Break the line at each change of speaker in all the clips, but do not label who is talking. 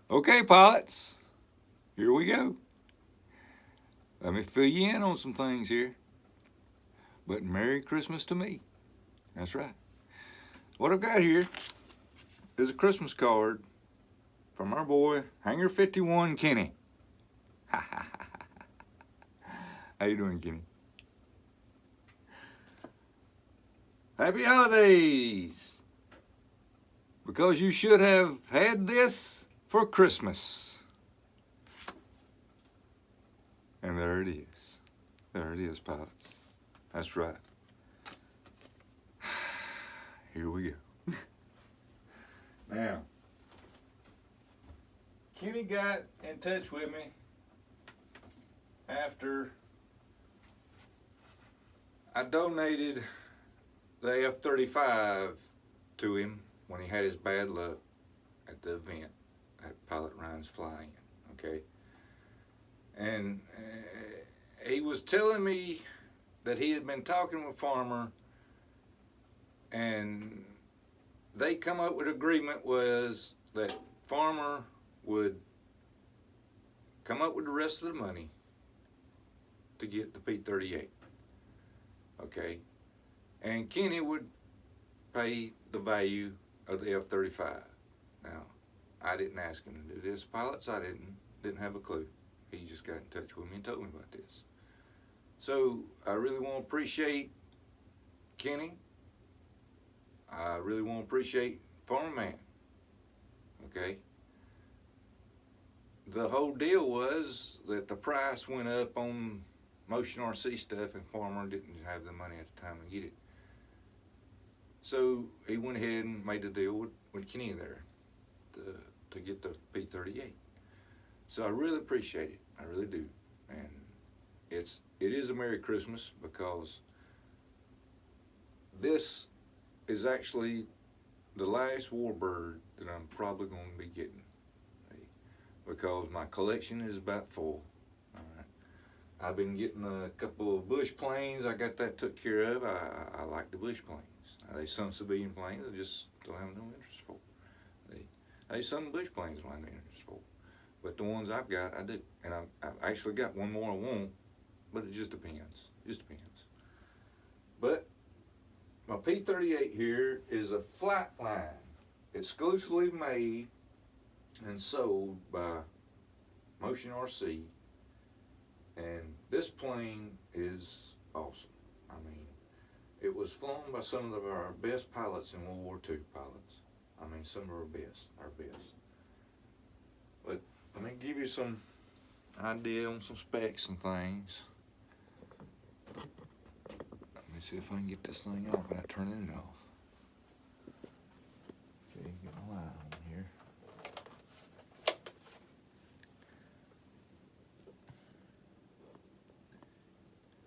Okay, pilots, here we go. Let me fill you in on some things here. But Merry Christmas to me. That's right. What I've got here is a Christmas card from our boy, Hangar 51 Kenny. How you doing, Kenny? Happy holidays! Because you should have had this for Christmas. And there it is. There it is, pilots. That's right. Here we go. Now, Kenny got in touch with me after I donated the F-35 to him when he had his bad luck at the event at Pilot Ryan's Fly-In, okay? And he was telling me that he had been talking with Farmer, and they come up with agreement was that Farmer would come up with the rest of the money to get the P-38, okay? And Kenny would pay the value of the F-35. Now, I didn't ask him to do this, pilots. I didn't have a clue. He just got in touch with me and told me about this. So I really want to appreciate Kenny. I really want to appreciate Farmerman. Okay. The whole deal was that the price went up on Motion RC stuff, and Farmer didn't have the money at the time to get it. So he went ahead and made a deal with Kenny there to get the P-38. So I really appreciate it. I really do. And it is a Merry Christmas because this is actually the last warbird that I'm probably going to be getting, because my collection is about full. All right. I've been getting a couple of bush planes. I got that took care of. I like the bush planes. There's some civilian planes I just don't have no interest for. There's some bush planes I have no interest for. But the ones I've got, I do. And I've actually got one more I want, but it just depends. Just depends. But my P-38 here is a Flightline, exclusively made and sold by Motion RC. And this plane is awesome. I mean, it was flown by some of our best pilots in World War II pilots. I mean, some of our best. But let me give you some idea on some specs and things. Let me see if I can get this thing off without turning it off. Okay, get my light on here.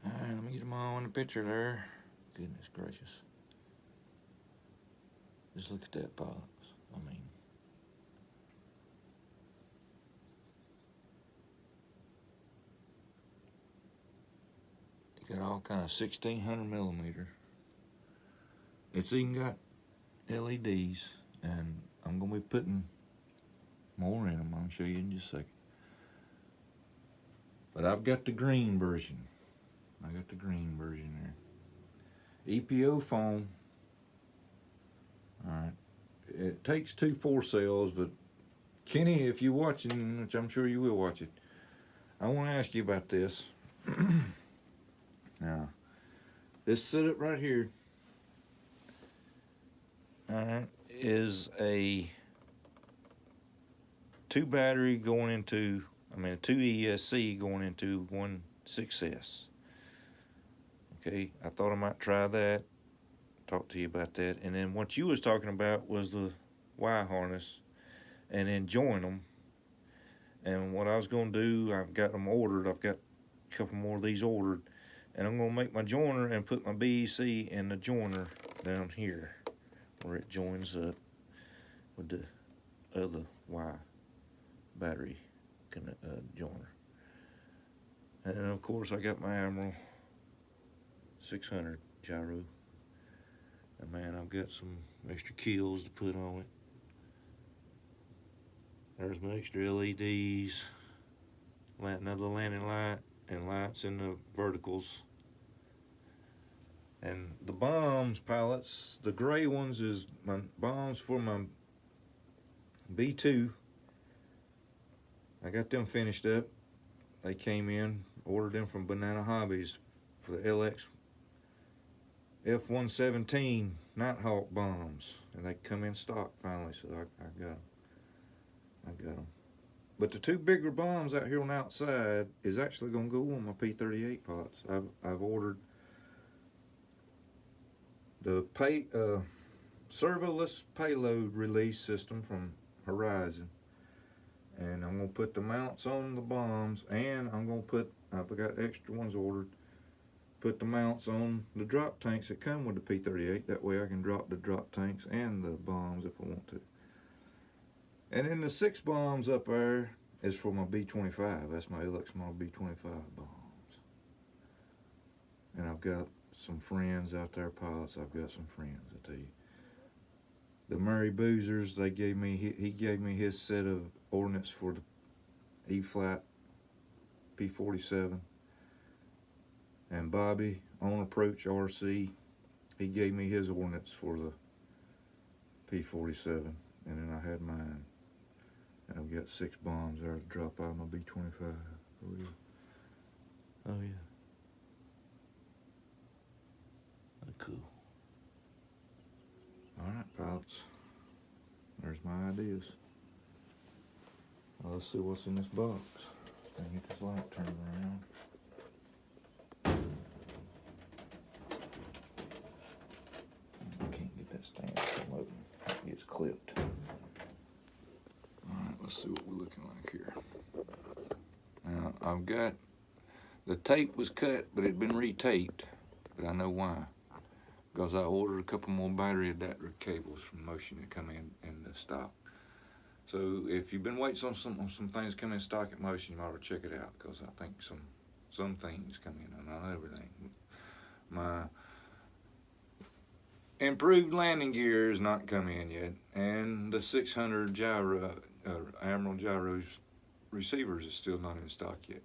Alright, let me get them all in the picture there. Goodness gracious. Just look at that, pilots. I mean, you got all kind of 1600 millimeter. It's even got LEDs, and I'm gonna be putting more in them. I'll show you in just a second. But I've got the green version. There. EPO foam. Alright. It takes 2 4-cells, but Kenny, if you're watching, which I'm sure you will watch it, I want to ask you about this. Now, this setup right here, alright, is a 2 battery going into, a 2 ESC going into 1 6S. Okay, I thought I might try that, talk to you about that. And then what you was talking about was the Y harness, and then join them. And what I was going to do, I've got them ordered. I've got a couple more of these ordered. And I'm going to make my joiner and put my BEC in the joiner down here where it joins up with the other Y battery joiner. And of course I got my Admiral 600 gyro. And man, I've got some extra kills to put on it.
There's my extra LEDs, another landing light, and lights in the verticals. And the bombs pallets, the gray ones is my bombs for my B2. I got them finished up. They came in, ordered them from Banana Hobbies for the LX F-117 Nighthawk bombs, and they come in stock finally, so I got them. But the two bigger bombs out here on the outside is actually going to go on my P-38 pots. I've ordered the servoless payload release system from Horizon, and I'm going to put the mounts on the bombs, and I've got extra ones ordered, put the mounts on the drop tanks that come with the P-38. That way I can drop the drop tanks and the bombs if I want to. And then the 6 bombs up there is for my B-25. That's my LX Model B-25 bombs. And I've got some friends out there, pilots. I've got some friends, I tell you. The Murray Boozers, he gave me his set of ordnance for the E-flat P-47. And Bobby, On Approach RC, he gave me his ordnance for the P-47. And then I had mine. And I've got 6 bombs there to drop out of my B-25. Oh yeah. Oh yeah. Cool. Alright, pilots. There's my ideas. Now let's see what's in this box. Gotta get this light turned around. I can't get that stand to come open. It's clipped. Alright, let's see what we're looking like here. Now, I've got, the tape was cut, but it'd been retaped, but I know why. Because I ordered a couple more battery adapter cables from Motion that come in the stock. So if you've been waiting on some things come in stock at Motion, you ought to check it out, because I think some things come in, and not everything. My improved landing gear has not come in yet, and the 600 gyro, Admiral gyros receivers is still not in stock yet.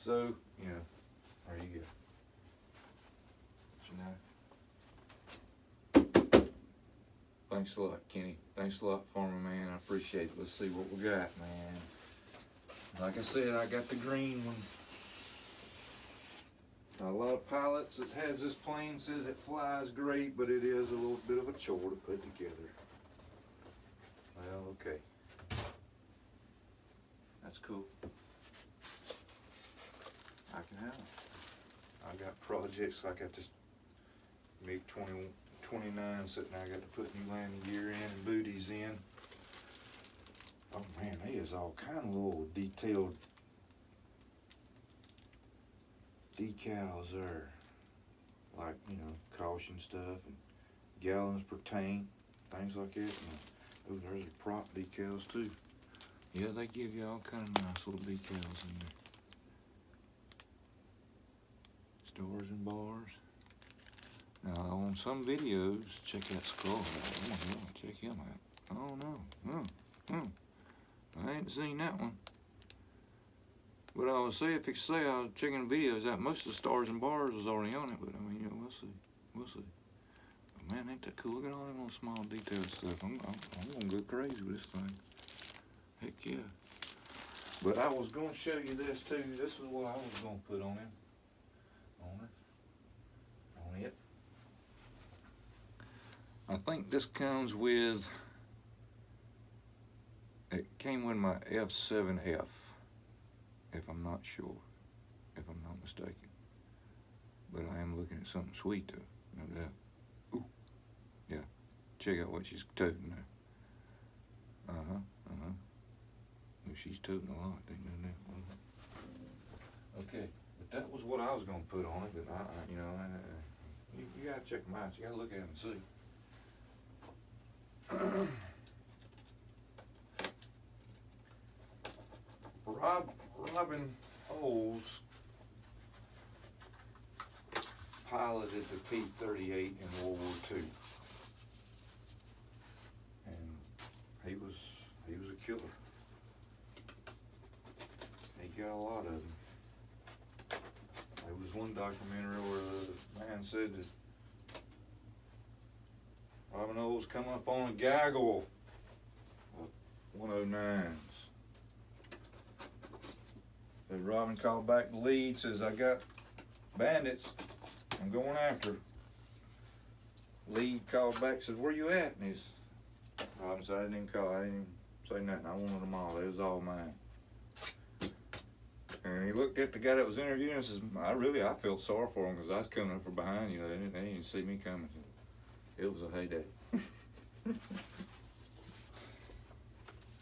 So, you know, there you go. Thanks a lot, Kenny. Thanks a lot, Farmerman. I appreciate it. Let's see what we got, man. Like I said, I got the green one. Now, a lot of pilots that has this plane says it flies great, but it is a little bit of a chore to put together. Well, okay. That's cool. I can have it. I got projects like I just MiG-29 sitting there. I got to put new landing gear in and booties in. Oh man, there's all kind of little detailed decals there, like, you know, caution stuff and gallons per tank, things like that. And, oh, there's a prop decals too. Yeah, they give you all kind of nice little decals in there. Stars and bars. Now, on some videos, check that skull out. Oh, check him out. Oh, no. I ain't seen that one. But I was saying, if you say I was checking the videos out, most of the stars and bars was already on it, but I mean, you know, we'll see. We'll see. But man, ain't that cool? Look at all them little small detailed stuff. I'm gonna go crazy with this thing. Heck yeah. But I was gonna show you this too. This is what I was gonna put on it. On it. I think this comes with, it came with my F7F, if I'm not sure, if I'm not mistaken. But I am looking at something sweet though, no doubt. Ooh, yeah, check out what she's toting there. Well, she's toting a lot, didn't you know? Okay, but that was what I was gonna put on it, but you know, you gotta check them out, you gotta look at them and see. Robin Holes piloted the P-38 in World War II, and he was a killer. He got a lot of them. There was one documentary where the man said that Robin O's come up on a gaggle of 109s. Said Robin called back the lead, says, I got bandits, I'm going after. Lead called back, says, where you at? And Robin said, I didn't even call, I didn't even say nothing, I wanted them all, they was all mine. And he looked at the guy that was interviewing and says, I felt sorry for him because I was coming up from behind, you know, they didn't even see me coming. It was a heyday.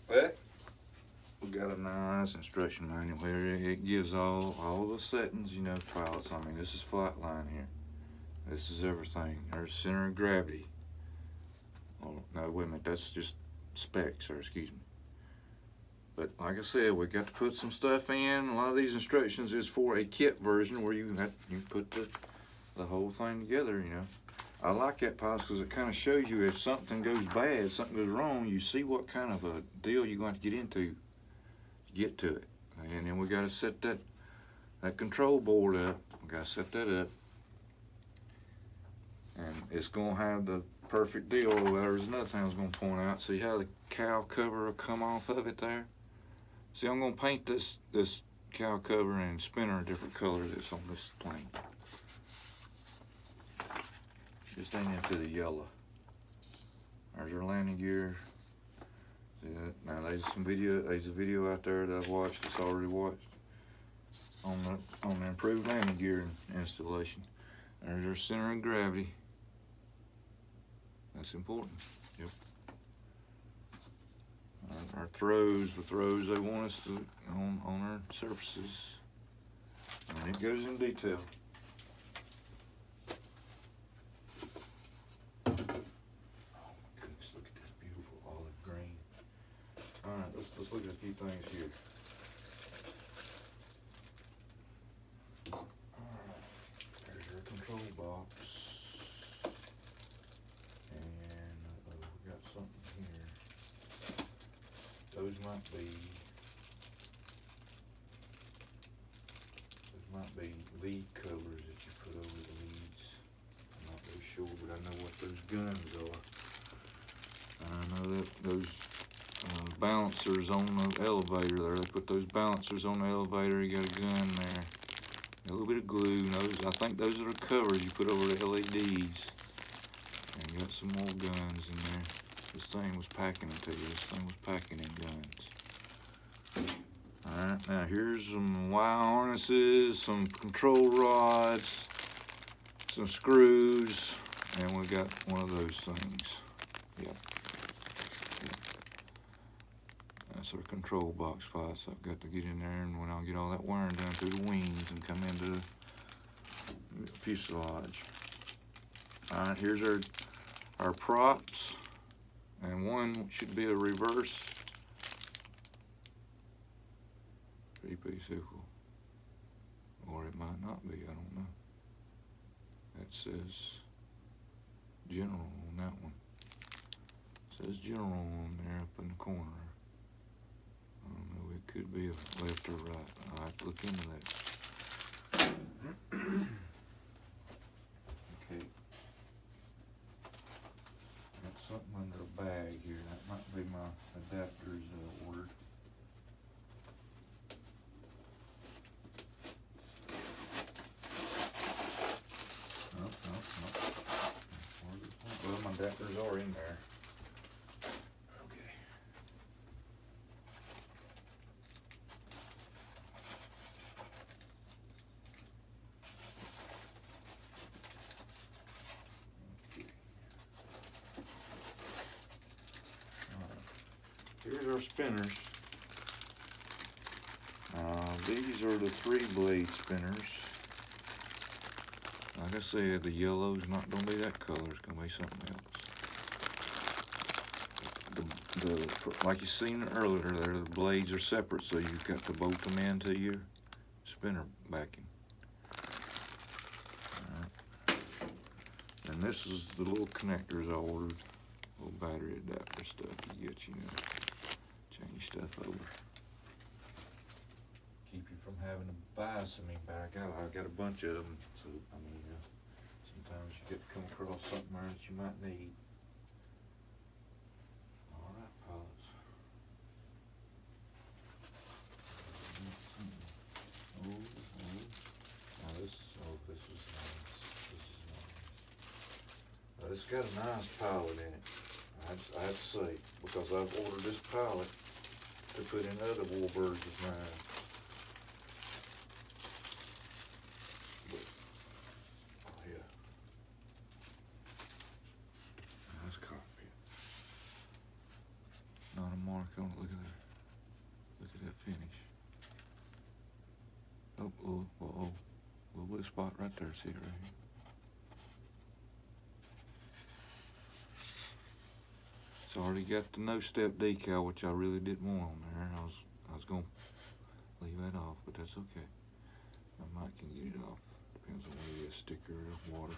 But we got a nice instruction manual here. It gives all the settings, you know, pilots. I mean, this is Flightline here. This is everything. There's center of gravity. Oh, no, wait a minute, that's just specs, or excuse me. But like I said, we got to put some stuff in. A lot of these instructions is for a kit version where you put the whole thing together, you know. I like that, pilots, because it kind of shows you if something goes bad, something goes wrong, you see what kind of a deal you're going to get into to get to it. And then we got to set that control board up. We got to set that up. And it's going to have the perfect deal. There's another thing I was going to point out. See how the cowl cover will come off of it there? See, I'm going to paint this cowl cover and spinner a different color that's on this plane. Just ain't into the yellow. There's our landing gear. See that? Now there's a video out there that I've watched, it's already watched, on the improved landing gear installation. There's our center of gravity. That's important. Yep. Our throws, the throws they want us to on our surfaces. And it goes in detail. Alright, let's look at a few things here. Alright, there's your control box. And we got something here. Those might be lead covers that you put over the leads. I'm not really sure, but I know what those guns are. I know that those balancers on the elevator there. They put those balancers on the elevator. You got a gun there. A little bit of glue. I think those are the covers you put over the LEDs. And you got some more guns in there. This thing was packing it to you. This thing was packing in guns. Alright, now here's some wire harnesses, some control rods, some screws, and we got one of those things. Yep. That's our control box spots. I've got to get in there, and when I get all that wiring done through the wings and come into the fuselage. Alright, here's our props, and one should be a reverse three-piece equal, or it might not be, I don't know. That says general on that one. It says general on there up in the corner. I don't know, it could be a left or right. I'll have to look into that. Okay. Got something under a bag here. That might be my adapters ordered. No. Well, my adapters are in there. Here's our spinners. These are the 3-blade spinners. Like I said, the yellow's not going to be that color. It's going to be something else. Like you seen earlier there, the blades are separate, so you've got to bolt them into your spinner backing. And this is the little connectors I ordered. Little battery adapter stuff you get, you know. Change stuff over. Keep you from having to buy some back. I got a bunch of them, so I mean, sometimes you get to come across something there that you might need. All right, pilots. Now this is nice. This is nice. Now this got a nice pilot in it. I have to say, because I've ordered this pilot to put in other warbirds of mine. But, oh yeah. Nice cockpit. Not a mark on it. Look at that. Look at that finish. Oh, little blue spot right there. See it right here. It's already got the no step decal, which I really didn't want on there. I was gonna leave that off, but that's okay. I might can get it off. Depends on whether you get a sticker or water.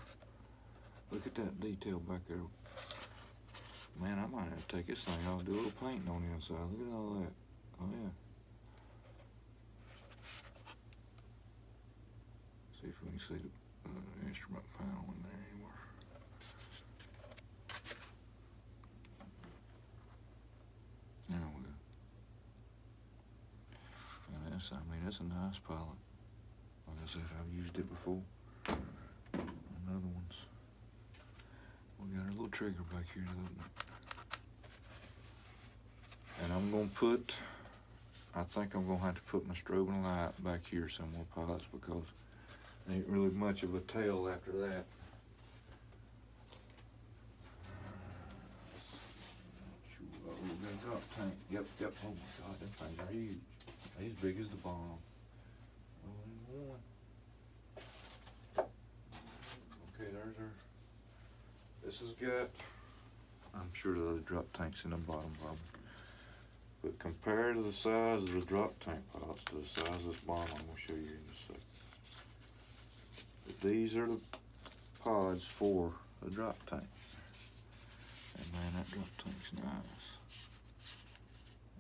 Look at that detail back there. Man, I might have to take this thing off and do a little painting on the inside. Look at all that. Oh yeah. See if we can see the instrument panel in there anywhere. There we go. And that's, I mean, that's a nice pilot. Like I said, I've used it before. Another one's. We got our little trigger back here to open it. And I'm gonna put, I think I'm gonna have to put my strobing light back here somewhere, pilots, because there ain't really much of a tail after that. Oh, we got a drop tank. Yep. Oh my God, them things are huge. They as big as the bomb. Oh, and one. Okay, there's our. This has got. I'm sure the other drop tanks in the bottom of them. But compared to the size of the drop tank pilots to the size of this bomb, I'm gonna show you in a second. But these are the pods for the drop tank. And man, that drop tank's nice.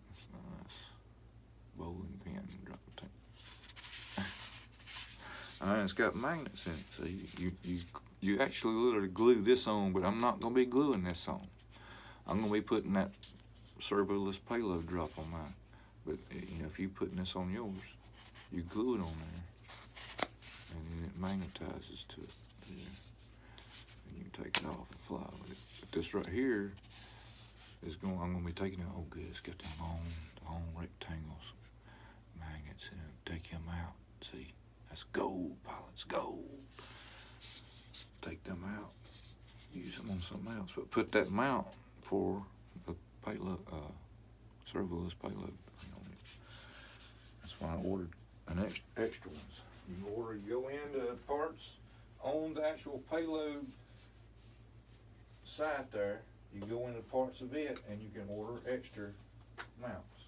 That's nice. Bowling pin drop tank. And it's got magnets in it, so you actually literally glue this on, but I'm not gonna be gluing this on. I'm gonna be putting that servoless payload drop on mine. But you know, if you putting this on yours, you glue it on there, and then it magnetizes to it. Yeah. And you can take it off and fly with it. But this right here is going. I'm gonna be taking it. Oh, good. It's got them long rectangles, magnets in it. Take them out. See, that's gold, pilots, gold. Take them out. Use them on something else. But put that mount for the payload, servoless payload on it. That's why I ordered an extra ones. You go into parts on the actual payload site there. You go into parts of it, and you can order extra mounts.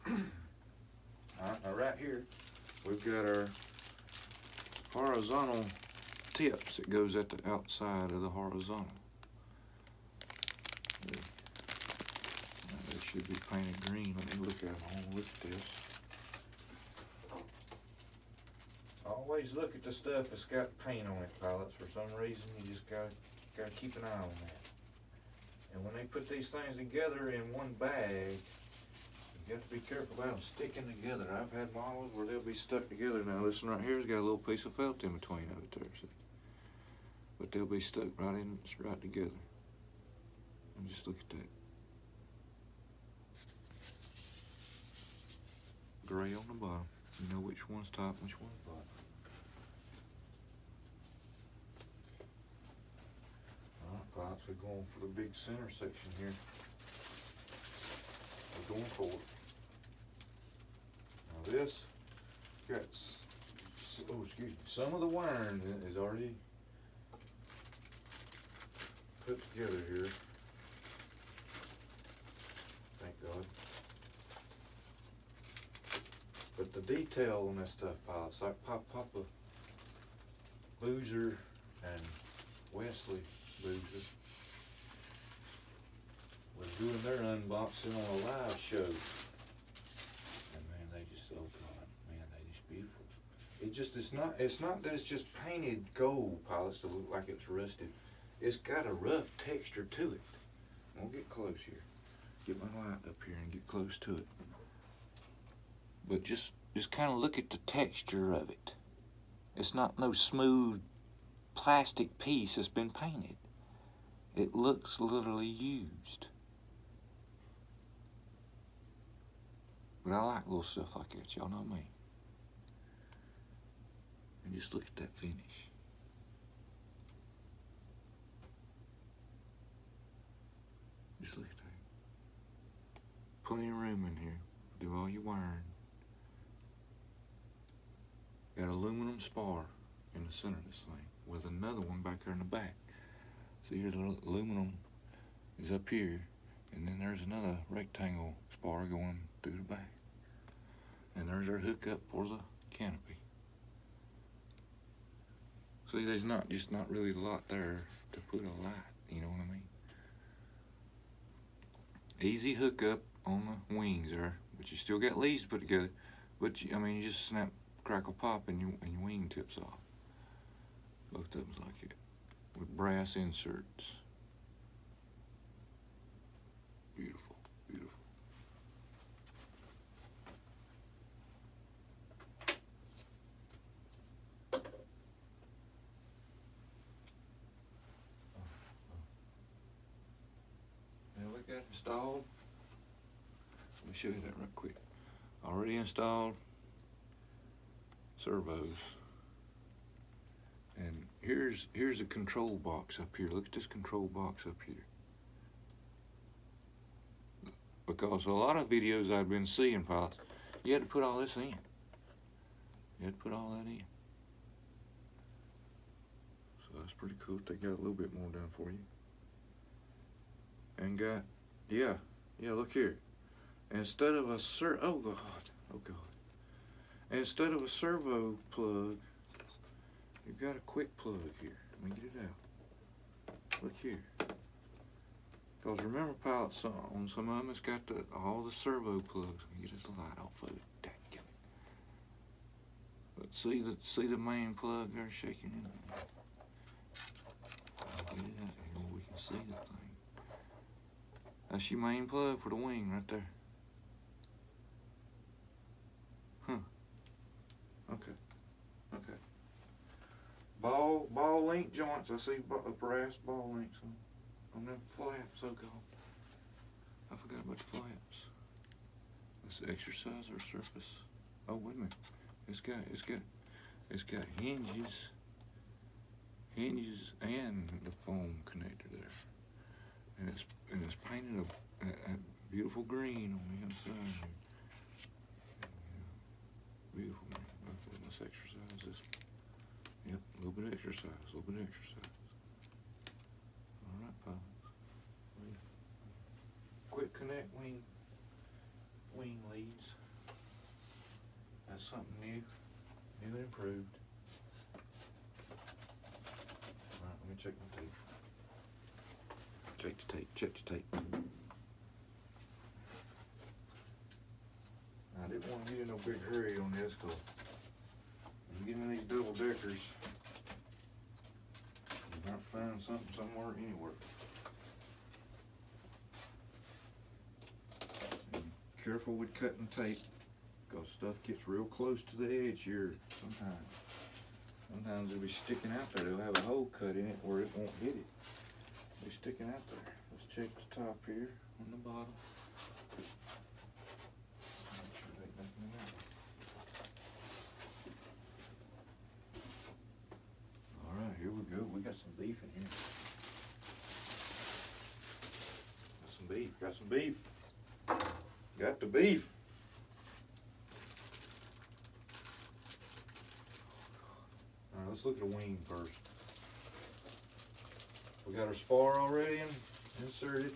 All right, now right here, we've got our horizontal tips that goes at the outside of the horizontal. They should be painted green. Let me look at them. I want to look at this. Always look at the stuff that's got paint on it, pilots. For some reason, you just gotta keep an eye on that. And when they put these things together in one bag, you got to be careful about them sticking together. I've had models where they'll be stuck together. Now this one right here's got a little piece of felt in between of it there, see? But they'll be stuck right together. And just look at that. Gray on the bottom. You know which one's top and which one's bottom. Alright, pilots, we're going for the big center section here. We're going for it. Now this got, some of the wiring is already put together here. Thank God. But the detail on this stuff, pilots, like Papa Boozer and Wesley Boozer was doing their unboxing on a live show
it's not that it's just painted gold, pilots, to look like it's rusted. It's got a rough texture to it. I'll get close here. Get my light up here and get close to it. But just kind of look at the texture of it. It's not no smooth plastic piece that's been painted. It looks literally used. But I like little stuff like that, y'all know me. And just look at that finish. Just look at that. Plenty of room in here. Do all your wiring. Got aluminum spar in the center of this thing with another one back there in the back. See here, the aluminum is up here, and then there's another rectangle spar going through the back. And there's our hookup for the canopy. See, there's not really a lot there to put a light, you know what I mean? Easy hookup on the wings there, but you still got leaves to put together. But you just snap, crackle, pop, and your wing tips off. Both of them's like it, with brass inserts. Beautiful, beautiful. Now we got installed. Let me show you that real quick. Already installed servos. And here's a control box up here. Look at this control box up here. Because a lot of videos I've been seeing, pilots, you had to put all this in. You had to put all that in. So that's pretty cool. They got a little bit more done for you. And got, yeah, look here. Instead of a oh God. Instead of a servo plug, you've got a quick plug here. Let me get it out. Look here. Because remember, pilots, on some of them, it's got all the servo plugs. Let me get this light off of it. Dadgummit. But see the main plug there shaking in there? Let's get it out here where we can see the thing. That's your main plug for the wing right there. Huh. Okay. Ball link joints. I see brass ball links on them flaps. Oh God, I forgot about the flaps. Let's exercise our surface. Oh wait a minute. It's got hinges and the foam connector there, and it's painted a beautiful green on the inside here. Beautiful, man. Let's exercise this. Yep, a little bit of exercise, All right, pilots. Quick connect wing leads. That's something new and improved. All right, let me check my tape. Check the tape. I didn't want to get in no big hurry on this because when you get in these double deckers, you might find something somewhere, anywhere. And careful with cutting tape because stuff gets real close to the edge here sometimes. Sometimes it'll be sticking out there. They'll have a hole cut in it where it won't hit it. It'll be sticking out there. Let's check the top here on the bottom. Alright, here we go. We got some beef in here. Got some beef. Got the beef. Alright, let's look at the wing first. We got our spar already inserted.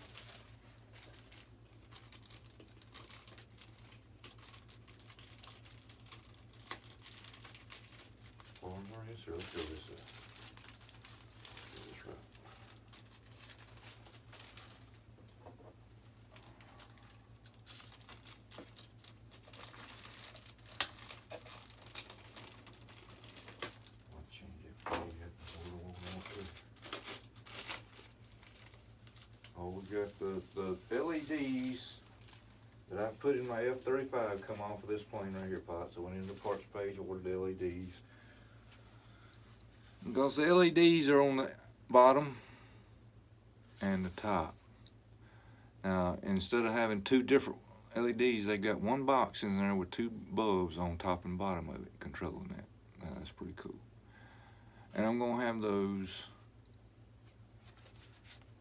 Spar already inserted. Let's go this way. Get this right.
got the LEDs that I put in my F-35 come off of this plane right here, Pot. So I went into the parts page, ordered the LEDs. Because the LEDs are on the bottom and the top. Now, instead of having two different LEDs, they got one box in there with two bulbs on top and bottom of it, controlling that. Now, that's pretty cool. And I'm gonna have those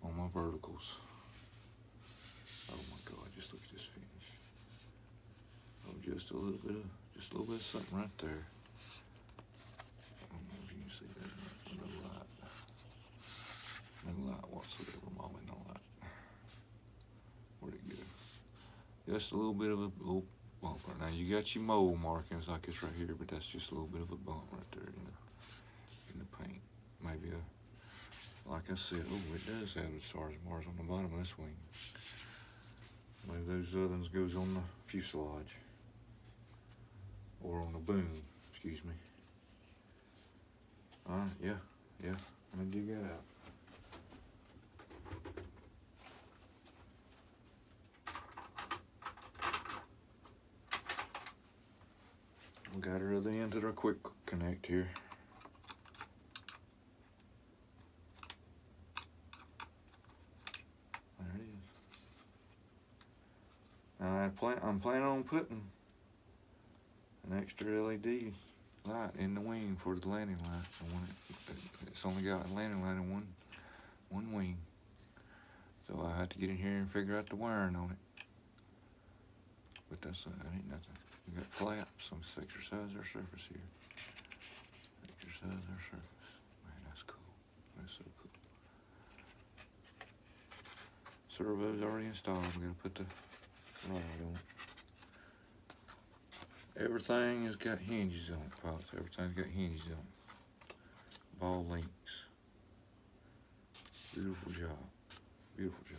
on my verticals. Oh my God, just look at this finish. Oh, just a little bit of something right there. I don't know if you can see that. No light whatsoever, Molly, no light. Where'd it go? Just a little bit of a little bump right now. You got your mold markings like it's right here, but that's just a little bit of a bump right there in the paint. Maybe like I said, oh, it does have the stars and bars on the bottom of this wing. Maybe those other ones goes on the fuselage. Or on the boom, excuse me. Alright, yeah. Let me dig that out. We got her other end to our quick connect here. There it is. Now I'm planning on putting an extra LED light in the wing for the landing light. It's only got a landing light in one wing. So I had to get in here and figure out the wiring on it. But that ain't nothing. We got flaps. Let's exercise our surface here. Exercise our surface. Man, that's cool. That's so cool. Servo's already installed. We gotta put the rod on it. Everything has got hinges on it, Pops. Everything's got hinges on it. Ball links. Beautiful job. Beautiful job.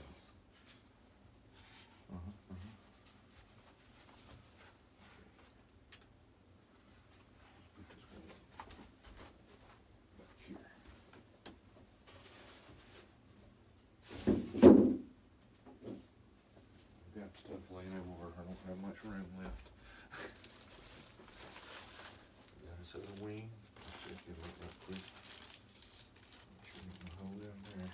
Stuff laying everywhere. I don't have much room left. Got this other wing. Let's check it out real quick. Make sure we can hold down there.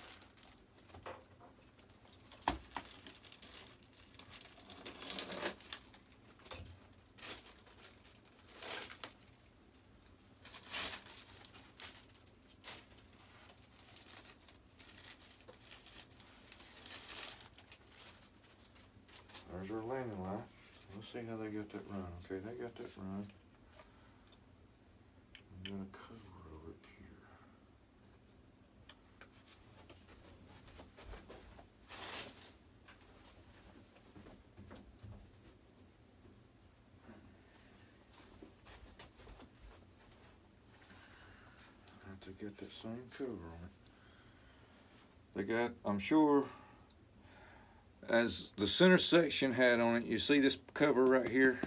There's our landing light. Let's see how they got that run. Okay, they got that run. I'm gonna cover over it here. I have to get that same cover on it. They got, I'm sure, as the center section had on it, you see this cover right here?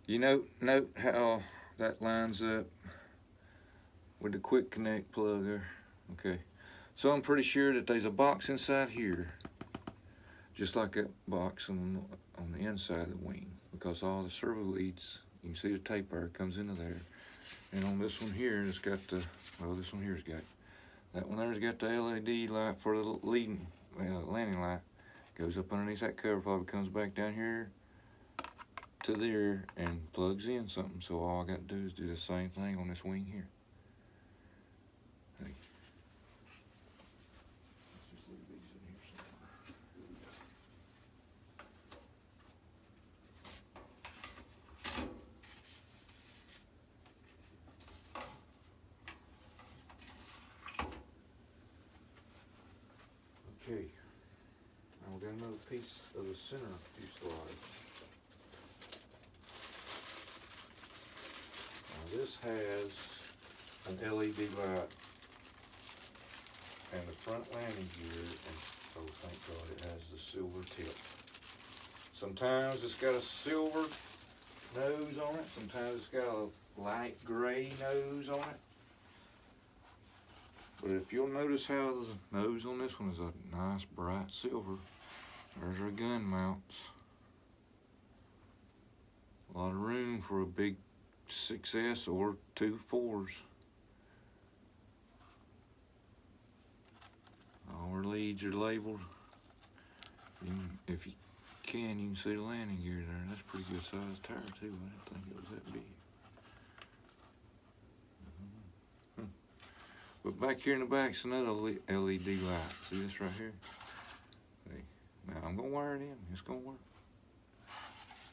You note how that lines up with the quick connect plug there. Okay, so I'm pretty sure that there's a box inside here, just like that box on the inside of the wing, because all the servo leads, you can see the tape wire comes into there. And on this one here, it's got the, well, this one here's got, that one there's got the LED light for the leading landing light. Goes up underneath that cover, probably comes back down here to there and plugs in something. So all I got to do is do the same thing on this wing here. Hey. Let's just leave these in here somewhere. Here we go. Okay. Now we got another piece of the center fuselage. Now this has an LED light and the front landing gear, and oh thank God it has the silver tip. Sometimes it's got a silver nose on it, sometimes it's got a light gray nose on it. But if you'll notice how the nose on this one is a nice bright silver. There's our gun mounts. A lot of room for a big 6S or 2 4s. All our leads are labeled. If you can, you can see the landing gear there. That's a pretty good sized tire too. I didn't think it was that big. But back here in the back's another LED light. See this right here? See? Now I'm gonna wire it in. It's gonna work.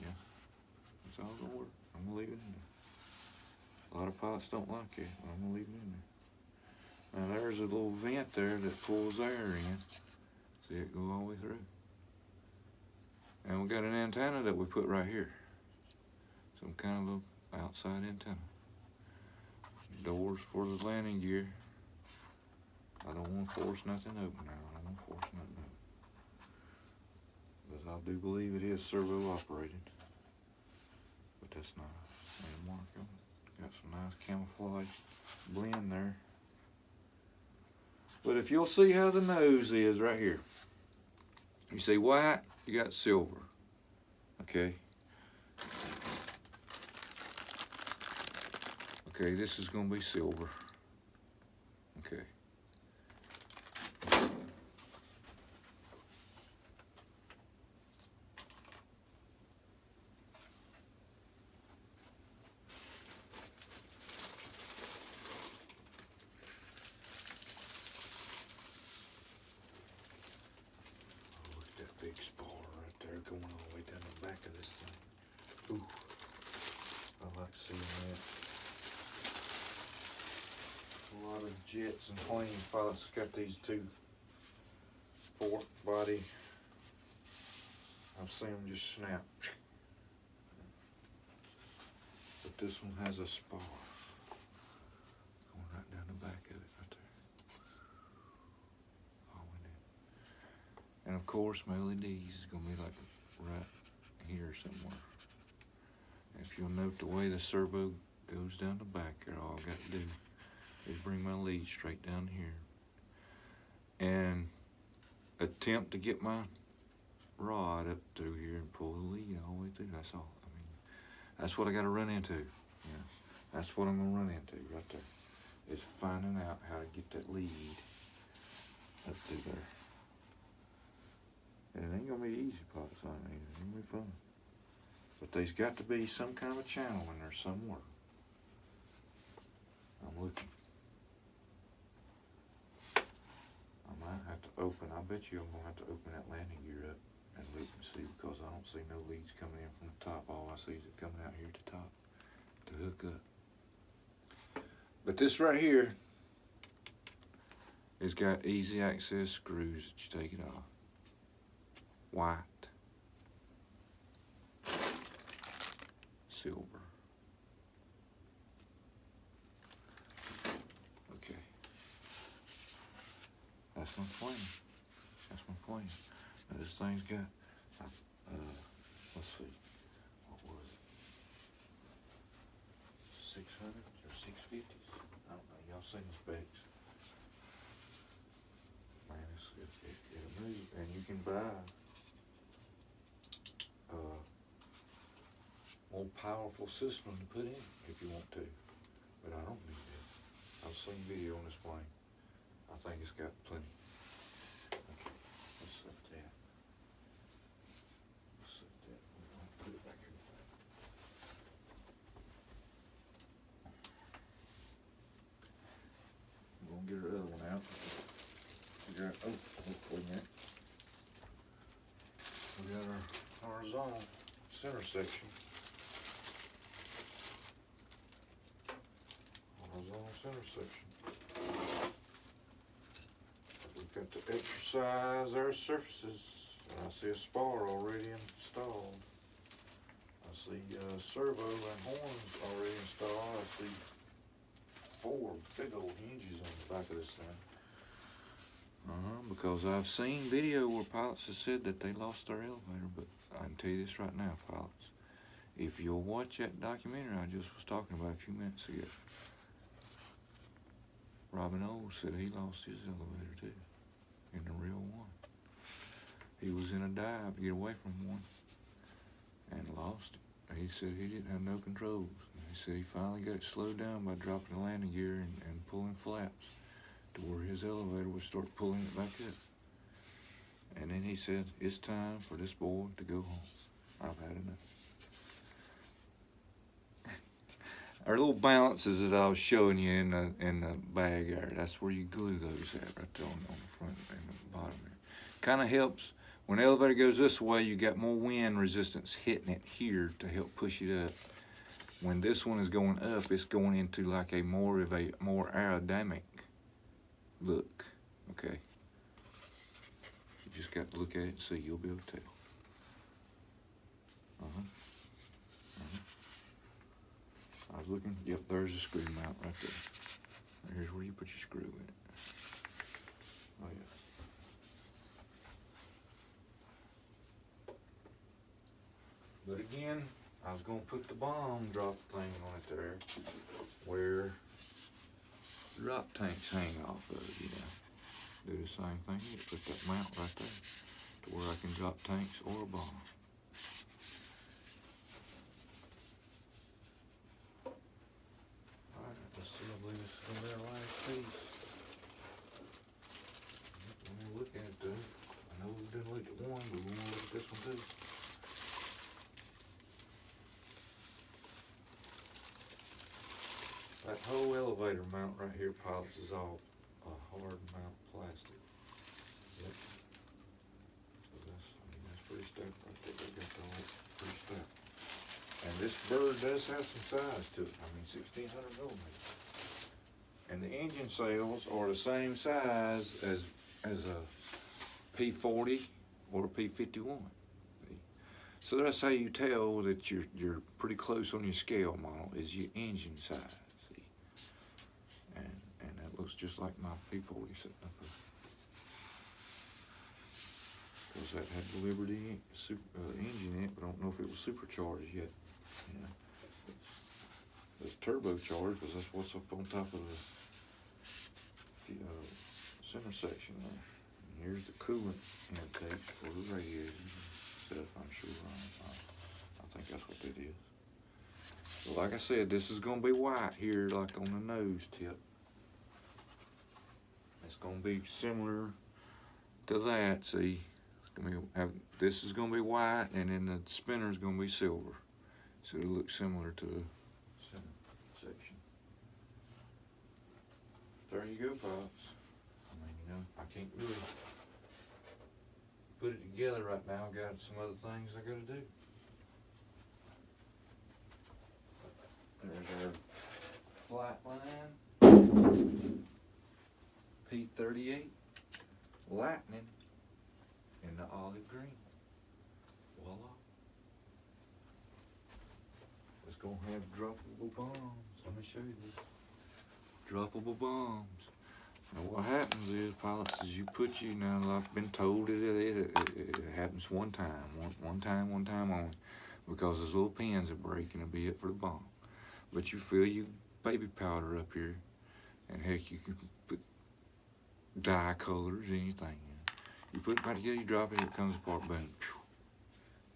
Yeah, it's all gonna work. I'm gonna leave it in there. A lot of pilots don't like it, but I'm gonna leave it in there. Now there's a little vent there that pulls air in. See it go all the way through. And we got an antenna that we put right here. Some kind of a outside antenna. Doors for the landing gear. I don't want to force nothing open now. I don't want to force nothing open. Because I do believe it is servo operated. But that's nice. Same mark on it. Got some nice camouflage blend there. But if you'll see how the nose is right here. You see white, you got silver. Okay. Okay, this is gonna be silver. Okay. Big spar right there going all the way down the back of this thing. Ooh, I like seeing that. A lot of jets and planes pilots got these 2 fork body. I've seen them just snap. But this one has a spar going right down the back of it right there. All in it. And of course my LEDs is gonna be like right here somewhere. And if you'll note the way the servo goes down the back there, all I got to do is bring my lead straight down here and attempt to get my rod up through here and pull the lead all the way through. That's all. I mean, that's what I got to run into. Yeah, that's what I'm gonna run into right there. Is finding out how to get that lead up through there. And it ain't gonna be easy, pops. I mean, it's gonna be fun. But there's got to be some kind of a channel in there somewhere. I'm looking. I might have to open. I bet you I'm gonna have to open that landing gear up and look and see, because I don't see no leads coming in from the top. All I see is it coming out here at the top to hook up. But this right here has got easy access screws that you take it off. White. Silver. Okay. That's my plan. That's my plan. Now this thing's got, let's see, what was it? 600s or 650s? I don't know. Y'all seen the specs? Man, it'll move, and you can buy more powerful system to put in if you want to, but I don't need that. I've seen video on this plane. I think it's got plenty. Okay, let's set that. Let's set that. I'll put it back here. We're gonna get our other one out. Figure out. Oh, hopefully not. We got our horizontal center section. Horizontal center section. We've got to exercise our surfaces. I see a spar already installed. I see servo and horns already installed. I see 4 big old hinges on the back of this thing. Because I've seen video where pilots have said that they lost their elevator, but I can tell you this right now, pilots. If you'll watch that documentary I just was talking about a few minutes ago,
Robin Old said he lost his elevator too, in the real one. He was in a dive to get away from one and lost it. He said he didn't have no controls. He said he finally got it slowed down by dropping the landing gear and pulling flaps to where his elevator would start pulling it back up. And then he said, it's time for this boy to go home. I've had enough. Our little balances that I was showing you in the bag there, that's where you glue those at, right there on the front and the bottom there. Kind of helps. When the elevator goes this way, you got more wind resistance hitting it here to help push it up. When this one is going up, it's going into like a more aerodynamic look, okay? You just got to look at it and see, you'll be able to tell. I was looking, yep, there's a screw mount right there. Here's where you put your screw in it. Oh yeah. But again, I was gonna put the bomb drop thing on it there, where drop tanks hang off of, you know. Do the same thing, you put that mount right there, to where I can drop tanks or a bomb. I believe this is gonna be our last piece. We'll look at it though. I know we've done looked at one, but we're gonna look at this one too. That whole elevator mount right here, pilots, is all hard mount plastic. Yep. So that's pretty stuff right there. They got the whole pretty stuff. And this bird does have some size to it. I mean, 1600 millimeters. And the engine cells are the same size as a P-40 or a P-51. So that's how you tell that you're pretty close on your scale model, is your engine size. See? And that looks just like my P-40 sitting up there. Because that had the Liberty engine in it, but I don't know if it was supercharged yet. You know, it's turbocharged because that's what's up on top of the center section there. And here's the coolant intakes for the radiator. I'm sure I think that's what that is. But like I said, this is gonna be white here, like on the nose tip. It's gonna be similar to that. See, it's gonna be this is gonna be white, and then the spinner is gonna be silver. So it'll look similar to the center section. There you go, pops. I mean, you know, I can't really put it together right now. I got some other things I gotta do. There's our Flightline P-38 Lightning in the olive green. Voila. It's gonna have droppable bombs. Let me show you this. Droppable bombs. Now what happens is, pilots, is you put now I've been told it happens one time only, because those little pins are breaking to be it for the bomb. But you fill your baby powder up here, and heck, you can put dye colors, anything. You know. You put it back together, you drop it, it comes apart, boom.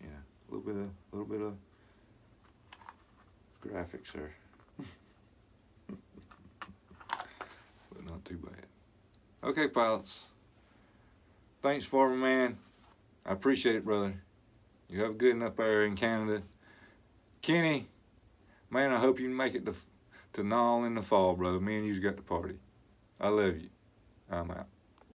Yeah, a little bit of graphics there. But not too bad. Okay, pilots. Thanks, Farmerman. I appreciate it, brother. You have a good one up there in Canada. Kenny, man, I hope you make it to Knoll in the fall, brother. Me and you's got the party. I love you. I'm out.